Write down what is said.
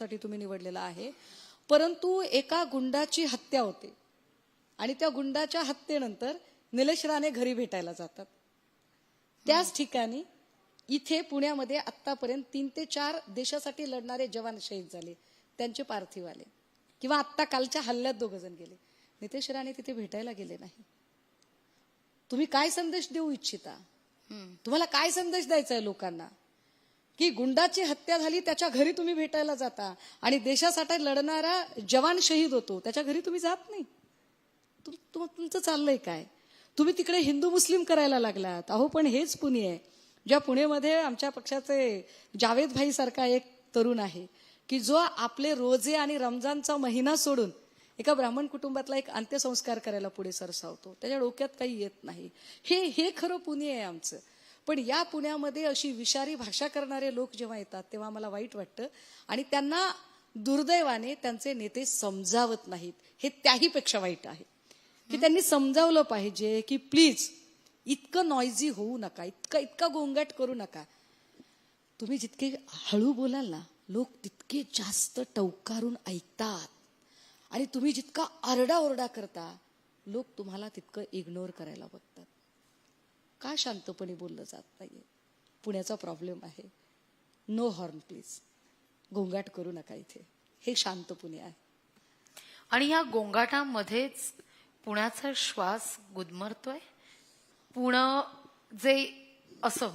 साठी तुम्ही निवडलेला आहे, परंतु एका गुंडाची हत्या होते आणि त्या गुंडाच्या हत्येनंतर निलेश राणे घरी भेटायला जातात. त्याच ठिकाणी इथे पुण्यामध्ये आतापर्यंत 3 ते 4 देशासाठी लढणारे जवान शहीद झाले, त्यांचे पार्थिव आले, किंवा आत्ता कालच्या हल्ल्यात 2 जण गेले. निलेश राणे तिथे भेटायला गेले नाही. तुम्ही काय संदेश देऊ इच्छिता? तुम्हाला काय संदेश द्यायचा आहे लोकांना? की गुंडाची हत्या झाली त्याच्या घरी तुम्ही भेटायला जाता आणि देशासाठी लढणारा जवान शहीद होतो त्याच्या घरी तुम्ही जात नाही. तुमचं चाललंय काय? तुम्ही तिकडे हिंदू मुस्लिम करायला लागलात. अहो पण हेच पुणे आहे. ज्या पुणेमध्ये आमच्या पक्षाचे जावेद भाई सारखा एक तरुण आहे की जो आपले रोजे आणि रमजानचा महिना सोडून एका ब्राह्मण कुटुंबातला एक अंत्यसंस्कार करायला पुढे सरसावतो. त्याच्या डोक्यात काही येत नाही. हे खरं पुणे आहे आमचं. पण या पुण्यामध्ये अशी विषारी भाषा करणारे लोक जेव्हा येतात तेव्हा मला वाईट वाटतं आणि त्यांना दुर्दैवाने त्यांचे नेते समजावत नाहीत. हे त्याहीपेक्षा वाईट आहे की त्यांनी समजावलं पाहिजे की प्लीज इतकं नॉइझी होऊ नका, इतका गोंगाट करू नका. तुम्ही जितके हळू बोलाल ना लोक तितके जास्त टवकारून ऐकतात आणि तुम्ही जितका आरडाओरडा करता लोक तुम्हाला तितकं इग्नोर करायला बघतात. का शांतपणे बोललं जात नाहीये? पुण्याचा प्रॉब्लेम आहे. No horn please. गोंगाट करू नका इथे. हे शांत पुणे आहे. आणि या गोंगाटामध्येच पुण्याचा श्वास गुदमरतोय. पुणे जे असं